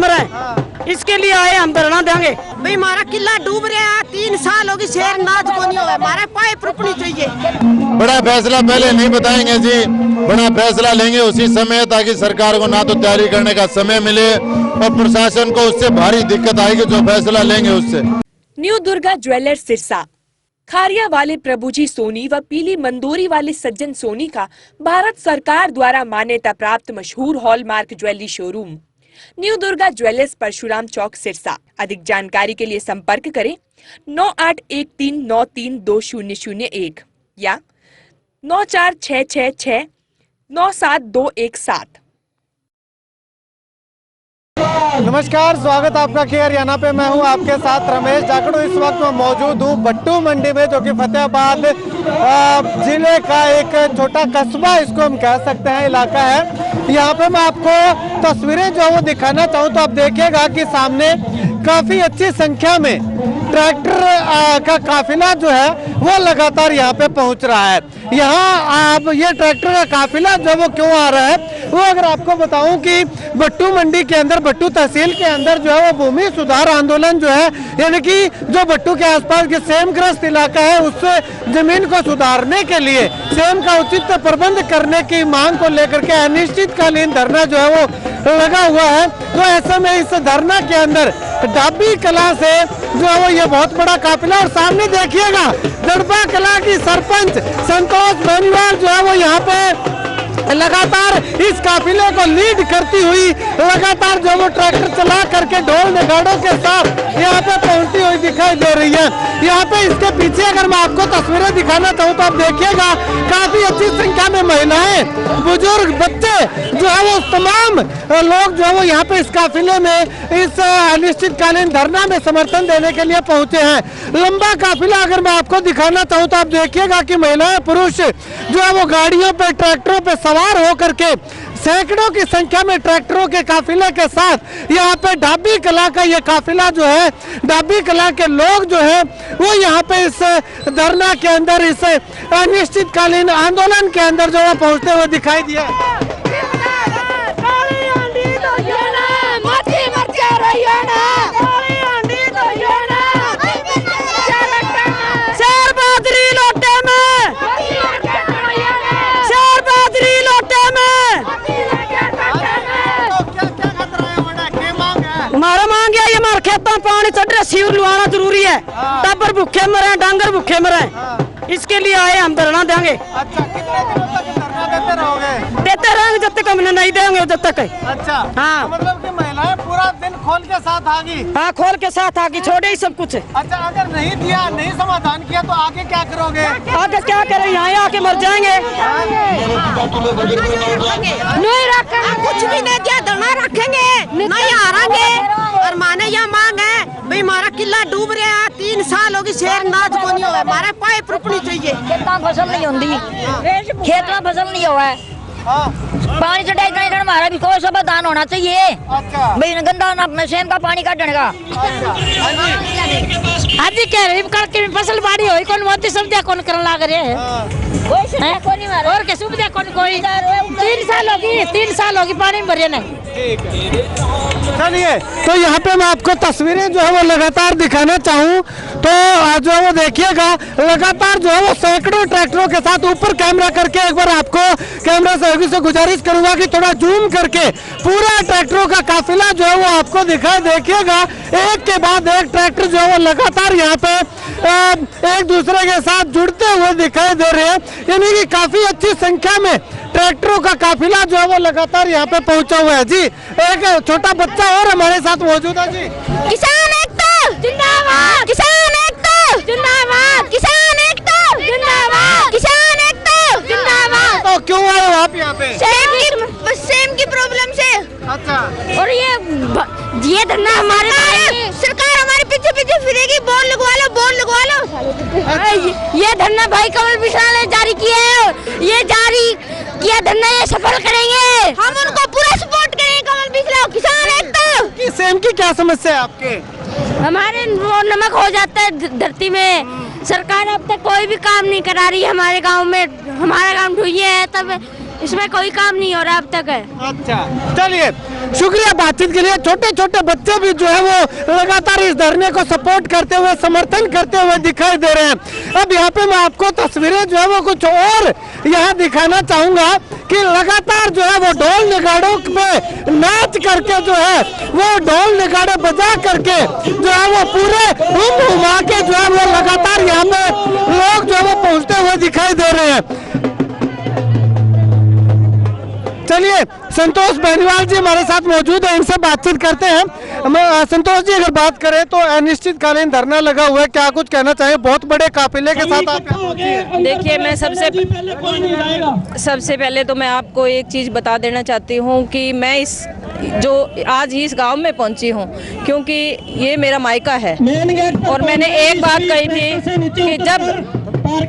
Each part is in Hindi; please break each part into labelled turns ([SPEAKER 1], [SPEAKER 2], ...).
[SPEAKER 1] मरे, इसके लिए आए हम धरना देंगे।
[SPEAKER 2] भाई हमारा किला डूब रहा है, 3 साल होगी, शेर नाच को नहीं हुआ, हमारे पाइप रुकनी चाहिए।
[SPEAKER 3] बड़ा फैसला पहले नहीं बताएंगे जी, बड़ा फैसला लेंगे उसी समय, ताकि सरकार को ना तो तैयारी करने का समय मिले और प्रशासन को उससे भारी दिक्कत आएगी जो फैसला लेंगे उससे।
[SPEAKER 4] न्यू दुर्गा ज्वेलर्स सिरसा, खारिया वाले प्रभुजी सोनी व पीली मंदोरी वाले सज्जन सोनी का भारत सरकार द्वारा मान्यता प्राप्त मशहूर hallmark jewellery showroom new Durga jewellers, Parshuram Chowk, Sirsa. अधिक जानकारी के लिए संपर्क करें 9813932001 या 9466697217।
[SPEAKER 5] नमस्कार, स्वागत आपका के हरियाणा पे। मैं हूं आपके साथ रमेश जाखड़। इस वक्त मैं मौजूद हूं भट्टू मंडी में, जो कि फतेहाबाद जिले का एक छोटा कस्बा इसको हम कह सकते हैं, इलाका है। यहाँ पे मैं आपको तस्वीरें जो वो दिखाना चाहूँ तो आप देखिएगा कि सामने काफी अच्छी संख्या में ट्रैक्टर का काफिला जो है वो लगातार यहाँ पे पहुँच रहा है। यहाँ अब ये ट्रैक्टर का काफिला जो वो क्यों आ रहा है वो अगर आपको बताऊं कि भट्टू मंडी के अंदर, भट्टू तहसील के अंदर जो है वो भूमि सुधार आंदोलन जो है, यानी कि जो भट्टू के आसपास के सेमग्रस्त इलाका है उससे जमीन को सुधारने के लिए सेम का उचित प्रबंध करने की मांग को लेकर के अनिश्चितकालीन धरना जो है वो लगा हुआ है। तो ऐसे में इस धरना के अंदर डाबी कला से जो है वो ये बहुत बड़ा काफिला, और सामने देखिएगा दड़बा कला की सरपंच संतोष बेनीवाल जो है वो यहाँ पे लगातार इस काफिले को लीड करती हुई लगातार जो वो ट्रैक्टर चला करके ढोल नगाड़ों के साथ यहाँ पे पहुंचती हुई दिखाई दे रही है। यहाँ पे इसके पीछे अगर मैं आपको तस्वीरें दिखाना चाहूँ तो आप देखिएगा काफी अच्छी संख्या में महिलाएं, बुजुर्ग, बच्चे जो है वो तमाम लोग जो है वो यहाँ पे इस काफिले में इस अनिश्चितकालीन धरना में समर्थन देने के लिए पहुंचे हैं। लंबा काफिला अगर मैं आपको दिखाना चाहूँ तो आप देखिएगा कि महिलाएं, पुरुष जो है वो गाड़ियों पे, ट्रैक्टरों पे सवार होकर के सैकड़ों की संख्या में ट्रैक्टरों के काफिले के साथ यहाँ पे डाबी कला का ये काफिला जो है, डाबी कला के लोग जो है वो यहाँ पे इस धरना के अंदर, इस अनिश्चितकालीन आंदोलन के अंदर जो है पहुँचते हुए दिखाई दिया।
[SPEAKER 1] हमारा मांग है, ये हमारे खेतों में पानी चढ़ रहा, सीवर लुआना जरूरी है। टब्बर भूखे मरे, डांगर भूखे मरे, इसके लिए आए हम धरना देंगे।
[SPEAKER 5] अच्छा, कितने दिनों तक धरना देते रहोगे?
[SPEAKER 1] देते रहेंगे जब तक हमने नहीं देंगे जब तक।
[SPEAKER 5] अच्छा,
[SPEAKER 1] हाँ,
[SPEAKER 5] तो मतलब कि महिलाएं पूरा दिन खोल के साथ आगी?
[SPEAKER 1] हाँ, खोल के साथ आगी, छोड़े ही सब कुछ।
[SPEAKER 5] अच्छा, अगर नहीं दिया, नहीं समाधान किया तो आगे क्या करोगे?
[SPEAKER 1] आगे क्या करें, यहाँ आके मर जाएंगे।
[SPEAKER 2] नहीं रखेंगे, कुछ भी नहीं दिया, धरना रखेंगे, नहीं हारेंगे। और माने यह मांग है भाई हमारा किला डूब रहा है, 3 साल होगी, शेर नाच को नहीं हुआ, हमारे पाइप रुकनी चाहिए।
[SPEAKER 6] खेत में फसल नहीं होती, खेत में फसल नहीं हुआ है, पानी चढ़ाई का हमारा भी कोई समाधान होना चाहिए।
[SPEAKER 5] अच्छा,
[SPEAKER 6] भाई गंदा ना सेम का पानी काटने का।
[SPEAKER 1] आज कह रही करके फसल बाड़ी हुई, कौन मोदी सुविधा कौन करने लग रहे हैं, और क्या सुविधा कौन, कोई 3 साल होगी पानी में भरे नहीं।
[SPEAKER 5] चलिए, तो यहाँ पे मैं आपको तस्वीरें जो है वो लगातार दिखाना चाहूँ तो जो है वो देखिएगा लगातार जो है वो सैकड़ों ट्रैक्टरों के साथ ऊपर कैमरा करके एक बार आपको कैमरा सहयोगी से गुजारिश करूंगा कि थोड़ा जूम करके पूरा ट्रैक्टरों का काफिला जो है वो आपको दिखाई। देखिएगा एक के बाद एक ट्रैक्टर जो है वो लगातार यहाँ पे एक दूसरे के साथ जुड़ते हुए दिखाई दे रहे हैं, यानी कि काफी अच्छी संख्या में ट्रैक्टरों का काफिला जो है वो लगातार यहाँ पे पहुंचा हुआ है। जी, एक छोटा बच्चा और हमारे साथ मौजूद है। जी,
[SPEAKER 6] किसान एकता जिंदाबाद, किसान एकता जिंदाबाद, किसान एकता जिंदाबाद, किसान एकता जिंदाबाद।
[SPEAKER 5] तो क्यों आए हो आप यहाँ पे?
[SPEAKER 6] सेम की प्रॉब्लम से।
[SPEAKER 5] अच्छा,
[SPEAKER 6] और ये धरना हमारे सरकार हमारे पीछे पीछे फिरेगी, बोल लगवा लो, बोल लगवा लो। ये धरना भाई कमल मिश्रा ने जारी किया है, ये जारी किया धरना, ये सफल करेंगे, हम उनको पूरा सपोर्ट करेंगे। कमल मिश्रा, किसान एकता।
[SPEAKER 5] सेम की क्या समस्या है आपके?
[SPEAKER 6] हमारे वो नमक हो जाता है धरती में, सरकार अब तक कोई भी काम नहीं करा रही है हमारे गांव में। हमारा गांव ढूंढिए है, तब इसमें कोई काम नहीं हो रहा अब तक है।
[SPEAKER 5] अच्छा, चलिए शुक्रिया बातचीत के लिए। छोटे छोटे बच्चे भी जो है वो लगातार इस धरने को सपोर्ट करते हुए, समर्थन करते हुए दिखाई दे रहे हैं। अब यहाँ पे मैं आपको तस्वीरें जो है वो कुछ और यहाँ दिखाना चाहूंगा कि लगातार जो है वो ढोल नगाड़ों पे नाच करके जो है वो ढोल नगाड़े बजा करके जो है वो पूरे घुमा के जो है वो लगातार यहाँ पे लोग जो है वो पहुंचते हुए दिखाई दे रहे हैं। चलिए संतोष बेनीवाल जी हमारे साथ मौजूद है, इनसे बातचीत करते हैं। संतोष जी, अगर बात करें तो अनिश्चितकालीन धरना लगा हुआ है, क्या कुछ कहना चाहिए? बहुत बड़े काफिले के साथ आप पहुंचे हैं।
[SPEAKER 7] देखिए, मैं सबसे पहले तो मैं आपको एक चीज़ बता देना चाहती हूँ कि मैं आज ही इस गांव में पहुंची हूँ क्योंकि ये मेरा मायका है और मैंने एक बात कही थी कि जब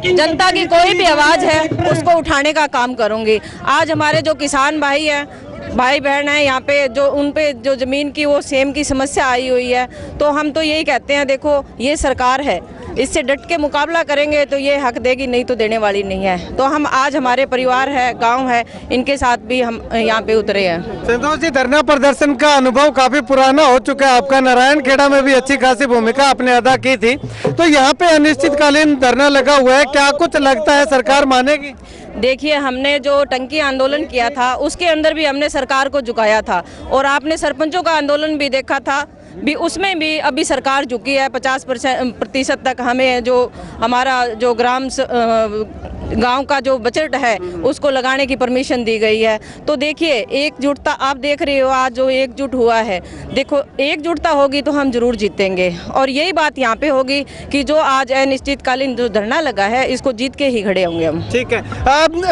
[SPEAKER 7] जनता की कोई भी आवाज़ है उसको उठाने का काम करूँगी। आज हमारे जो किसान भाई बहन है यहाँ पे, जो उन पे जो ज़मीन की वो सेम की समस्या आई हुई है, तो हम तो यही कहते हैं, देखो ये सरकार है, इससे डट के मुकाबला करेंगे तो ये हक देगी, नहीं तो देने वाली नहीं है। तो हम आज हमारे परिवार है, गांव है, इनके साथ भी हम यहाँ पे उतरे हैं।
[SPEAKER 5] संतोष जी, धरना प्रदर्शन का अनुभव काफी पुराना हो चुका है आपका। नारायणखेड़ा में भी अच्छी खासी भूमिका आपने अदा की थी, तो यहाँ पे अनिश्चितकालीन धरना लगा हुआ है, क्या कुछ लगता है सरकार मानेगी?
[SPEAKER 7] देखिए, हमने जो टंकी आंदोलन किया था उसके अंदर भी हमने सरकार को झुकाया था और आपने सरपंचों का आंदोलन भी देखा था, भी उसमें भी अभी सरकार झुकी है। 50% तक हमें जो हमारा जो गांव का जो बजट है उसको लगाने की परमिशन दी गई है। तो देखिए, एकजुटता आप देख रहे हो, आज जो एकजुट हुआ है, देखो एकजुटता होगी तो हम जरूर जीतेंगे और यही बात यहाँ पे होगी कि जो आज अनिश्चितकालीन जो धरना लगा है इसको जीत के ही खड़े होंगे हम।
[SPEAKER 5] ठीक है,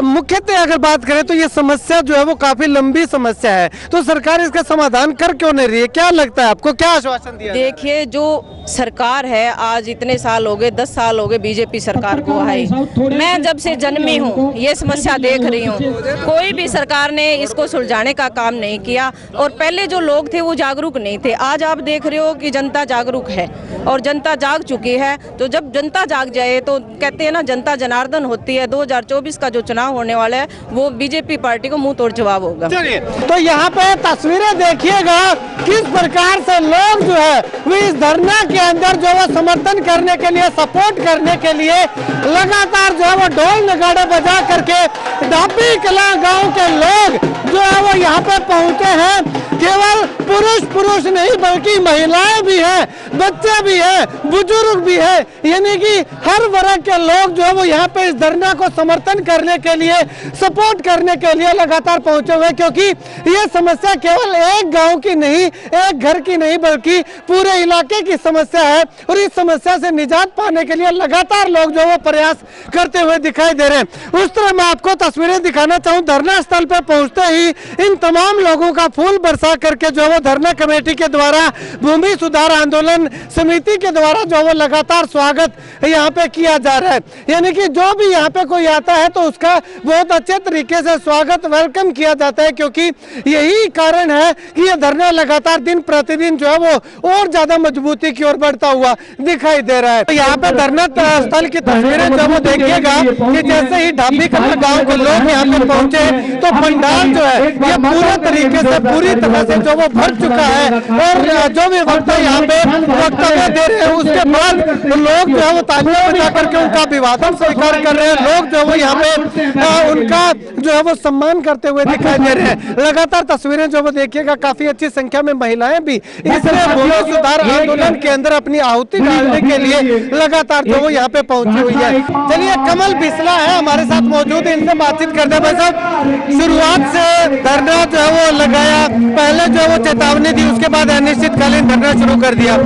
[SPEAKER 5] मुख्यतः अगर बात करें तो ये समस्या जो है वो काफी लंबी समस्या है, तो सरकार इसका समाधान कर क्यों नहीं रही है? क्या लगता है आपको, क्या आश्वासन दिया?
[SPEAKER 7] देखिए, जो सरकार है आज इतने साल हो गए, 10 साल हो गए बीजेपी सरकार को आई। मैं जब से जन्मी हूँ ये समस्या देख रही हूँ, कोई भी सरकार ने इसको सुलझाने का काम नहीं किया और पहले जो लोग थे वो जागरूक नहीं थे। आज आप देख रहे हो कि जनता जागरूक है और जनता जाग चुकी है। तो जब जनता जाग जाए तो कहते हैं ना, जनता जनार्दन होती है। 2024 का जो चुनाव होने वाला है वो बीजेपी पार्टी को मुंह तोड़ जवाब होगा।
[SPEAKER 5] चलिए, तो यहाँ पे तस्वीरें देखिएगा किस प्रकार से लोग जो है वो इस धरना के अंदर जो है समर्थन करने के लिए, सपोर्ट करने के लिए लगातार जो है वो ढोल नगाड़े बजा करके ढाबी कला गांव के लोग जो है वो यहाँ पे पहुंचे हैं। केवल पुरुष नहीं बल्कि महिलाएं भी हैं, बच्चे भी हैं, बुजुर्ग भी है, यानी कि हर वर्ग के लोग जो है वो यहाँ पे इस धरना को समर्थन करने के लिए, सपोर्ट करने के लिए लगातार पहुंचे हुए, क्योंकि ये समस्या केवल एक गांव की नहीं, एक घर की नहीं, बल्कि पूरे इलाके की समस्या है और इस समस्या से निजात पाने के लिए लगातार लोग जो वो प्रयास करते हुए दिखाई दे रहे हैं। उस तरह मैं आपको तस्वीरें दिखाना चाहूँ। धरना स्थल पे पहुंचते ही इन तमाम लोगों का फूल बरसा करके जो वो धरना कमेटी के द्वारा, भूमि सुधार आंदोलन समिति के द्वारा जो वो लगातार स्वागत यहाँ पे किया जा रहा है। यानी कि जो भी यहाँ पे कोई आता है तो उसका बहुत अच्छे तरीके से स्वागत, वेलकम किया जाता है, क्योंकि यही कारण है कि ये धरना लगातार दिन प्रतिदिन जो है वो और ज्यादा मजबूती की ओर बढ़ता हुआ दिखाई दे रहा है। तो यहाँ पे धरना स्थल की तस्वीरें जो वो देखिएगा कि जैसे ही ढाबी कला गाँव के लोग यहाँ पे पहुंचे तो पंडाल जो है ये पूरे तरीके से, पूरी तरह से जो वो भर चुका है और जो भी वक्ता यहाँ पे वक्तव्य दे रहे हैं उसके बाद लोग जो है वो तालियां बजा करके उनका अभिवादन स्वीकार कर रहे हैं। लोग जो है वो यहाँ पे उनका जो है वो सम्मान करते हुए दिखाई दे रहे हैं। लगातार तस्वीरें जो वो देखिएगा, काफी अच्छी संख्या में महिलाएं भी इसलिए भूमि सुधार आंदोलन के अंदर अपनी आहुति डालने के लिए लगातार जो वो यहाँ पे पहुंची हुई है। चलिए, कमल बिस्ला है हमारे साथ मौजूद है, इनसे बातचीत करते हैं। भाई साहब, शुरुआत से धरना जो है वो लगाया, पहले जो वो चेतावनी दी, उसके बाद अनिश्चितकालीन धरना शुरू कर दिया।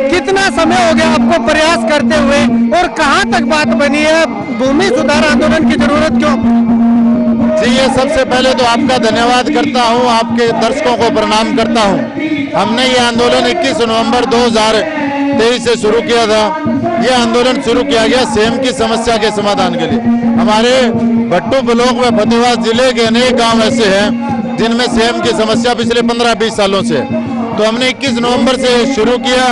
[SPEAKER 5] कितना समय हो गया आपको प्रयास करते हुए और कहां तक बात बनी है? भूमि सुधार आंदोलन की जरूरत क्यों?
[SPEAKER 3] जी, ये सबसे पहले तो आपका धन्यवाद करता हूं, आपके दर्शकों को प्रणाम करता हूं। हमने ये आंदोलन 21 नवंबर 2023 से शुरू किया था। ये आंदोलन शुरू किया गया सेम की समस्या के समाधान के लिए। हमारे भट्टू ब्लॉक में फतेहाबाद जिले के अनेक गाँव ऐसे हैं जिनमें सेम की समस्या पिछले 15-20 सालों से। तो हमने 21 नवंबर से शुरू किया।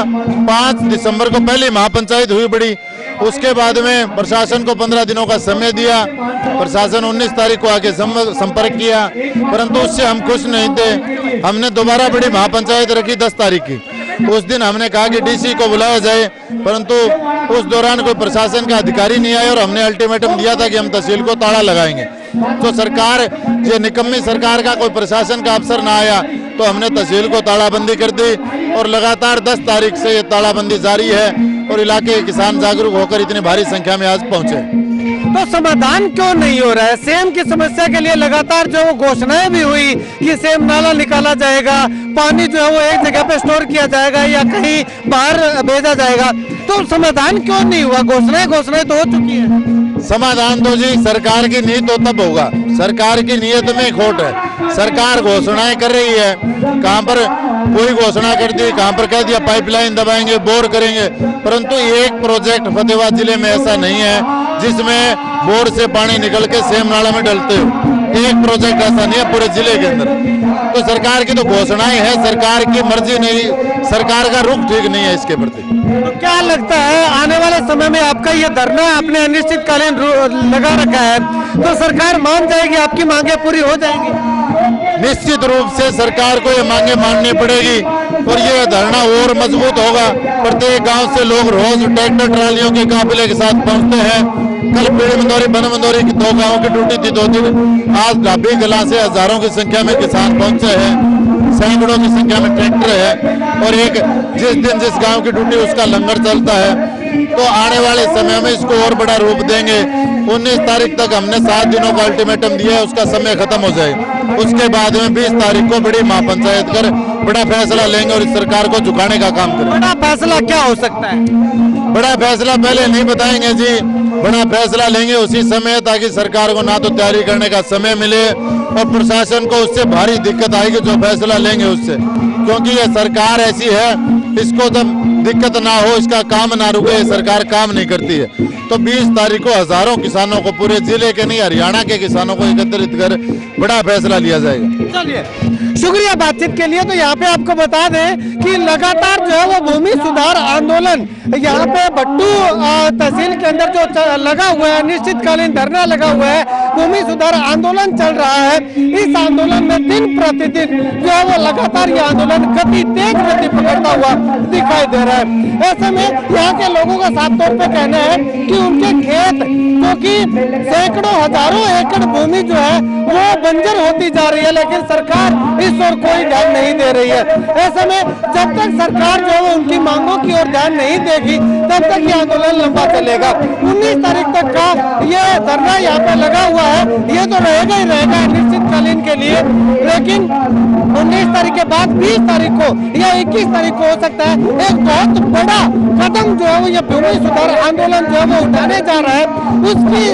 [SPEAKER 3] 5 दिसंबर को पहली महापंचायत हुई बड़ी, उसके बाद में प्रशासन को 15 दिनों का समय दिया। प्रशासन 19 तारीख को आके संपर्क किया, परंतु उससे हम खुश नहीं थे। हमने दोबारा बड़ी महापंचायत रखी 10 तारीख की। उस दिन हमने कहा कि डीसी को बुलाया जाए, परंतु उस दौरान कोई प्रशासन का अधिकारी नहीं आया और हमने अल्टीमेटम दिया था कि हम तहसील को ताला लगाएंगे। तो सरकार, ये निकम्मी सरकार का कोई प्रशासन का अफसर ना आया तो हमने तहसील को तालाबंदी कर दी और लगातार 10 तारीख से ये तालाबंदी जारी है और इलाके के किसान जागरूक होकर इतनी भारी संख्या में आज पहुंचे।
[SPEAKER 5] तो समाधान क्यों नहीं हो रहा है? सेम की समस्या के लिए लगातार जो वो घोषणाएं भी हुई कि सेम नाला निकाला जाएगा, पानी जो है वो एक जगह पे स्टोर किया जाएगा या कहीं बाहर भेजा जाएगा, तो समाधान क्यों नहीं हुआ? घोषणाएं तो हो चुकी है।
[SPEAKER 3] समाधान तो जी सरकार की नीयत तो तब होगा। सरकार की नीयत में खोट है। सरकार घोषणाएं कर रही है, कहां पर कोई घोषणा कर दी, कहां पर कह दिया पाइपलाइन दबाएंगे, बोर करेंगे, परंतु एक प्रोजेक्ट फतेहाबाद जिले में ऐसा नहीं है जिसमें बोर से पानी निकल के सेम नाला में डलते हो। एक प्रोजेक्ट ऐसा नहीं है पूरे जिले के अंदर। तो सरकार की तो घोषणाएं है, सरकार की मर्जी नहीं, सरकार का रुख ठीक नहीं है इसके प्रति।
[SPEAKER 5] तो क्या लगता है आने वाले समय में आपका ये धरना आपने अनिश्चितकालीन लगा रखा है, तो सरकार मान जाएगी, आपकी मांगे पूरी हो जाएंगी?
[SPEAKER 3] निश्चित रूप से सरकार को ये मांगे माननी पड़ेगी और ये धरना और मजबूत होगा। प्रत्येक गांव से लोग रोज ट्रैक्टर ट्रालियों के काफिले के साथ पहुंचते हैं। कल पीड़ी मंदौरी बन मंदौरी की 2 गांवों की ड्यूटी थी 2 दिन। आज ढाबी कला से हजारों की संख्या में किसान पहुंचे हैं, सैकड़ों की संख्या में ट्रैक्टर है और एक जिस दिन जिस गांव की ड्यूटी उसका लंगर चलता है। तो आने वाले समय में इसको और बड़ा रूप देंगे। 19 तारीख तक हमने 7 दिनों का अल्टीमेटम दिया है, उसका समय खत्म हो जाए। उसके बाद में 20 तारीख को बड़ी महापंचायत कर बड़ा फैसला लेंगे और इस सरकार को झुकाने का काम करेंगे।
[SPEAKER 5] बड़ा फैसला क्या हो सकता है?
[SPEAKER 3] बड़ा फैसला पहले नहीं बताएंगे जी, बड़ा फैसला लेंगे उसी समय, ताकि सरकार को ना तो तैयारी करने का समय मिले और प्रशासन को उससे भारी दिक्कत आएगी जो फैसला लेंगे उससे, क्योंकि ये सरकार ऐसी है, इसको जब दिक्कत ना हो, इसका काम ना रुके, ये सरकार काम नहीं करती है। तो 20 तारीख को हजारों किसानों को, पूरे जिले के नहीं हरियाणा के किसानों को एकत्रित कर बड़ा फैसला लिया जाएगा।
[SPEAKER 5] चलिए, शुक्रिया बातचीत के लिए। तो यहाँ पे आपको बता दें कि लगातार जो है वो भूमि सुधार आंदोलन यहाँ पे भट्टू तहसील के अंदर जो लगा हुआ है, अनिश्चितकालीन धरना लगा हुआ है, भूमि सुधार आंदोलन चल रहा है। इस आंदोलन में दिन प्रतिदिन जो है वो लगातार ये आंदोलन तेज गति पकड़ता हुआ दिखाई दे रहा है। ऐसे में यहाँ के लोगों का साफ तौर पे कहना है कि उनके खेत, जो कि सैकड़ों हजारों एकड़ भूमि जो है वो बंजर होती जा रही है, लेकिन सरकार इस ओर कोई ध्यान नहीं दे रही है। ऐसे में जब तक सरकार जो है उनकी मांगों की ओर ध्यान नहीं देगी, तब तक ये आंदोलन लंबा चलेगा। 19 तारीख तक का ये धरना यहाँ पे लगा हुआ है, ये तो रहेगा ही रहेगा अनिश्चितकालीन के लिए, लेकिन 19 तारीख के बाद 20 तारीख को या 21 तारीख को हो सकता है एक बहुत बड़ा कदम जो है वो ये भूमि सुधार आंदोलन जो है वो उठाने जा रहा है। उसकी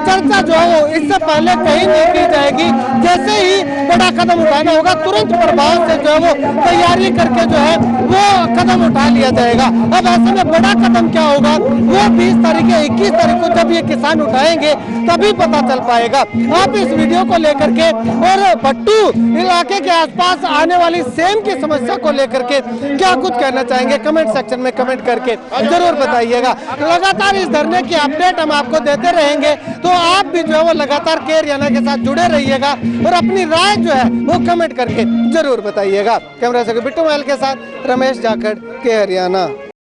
[SPEAKER 5] चर्चा जो है वो इससे पहले कहीं नहीं की जाएगी। जैसे ही बड़ा कदम उठाना होगा, तुरंत प्रभाव से जो है वो तैयारी करके जो है वो कदम उठा लिया जाएगा। अब ऐसे में बड़ा कदम क्या होगा वो 20 तारीख या 21 तारीख को जब ये किसान उठाएंगे तभी पता चल पाएगा। आप इस वीडियो को लेकर के और भट्टू इलाके के आसपास आने वाली सेम की समस्या को लेकर के क्या कुछ कहना चाहेंगे, कमेंट सेक्शन में कमेंट करके जरूर बताइएगा। लगातार इस धरने की अपडेट हम आपको देते रहेंगे, तो आप भी जो है वो लगातार के हरियाणा के साथ जुड़े रहिएगा और अपनी राय जो है वो कमेंट करके जरूर बताइएगा। कैमरा से बिट्टू महल के साथ रमेश जाखड़, के हरियाणा।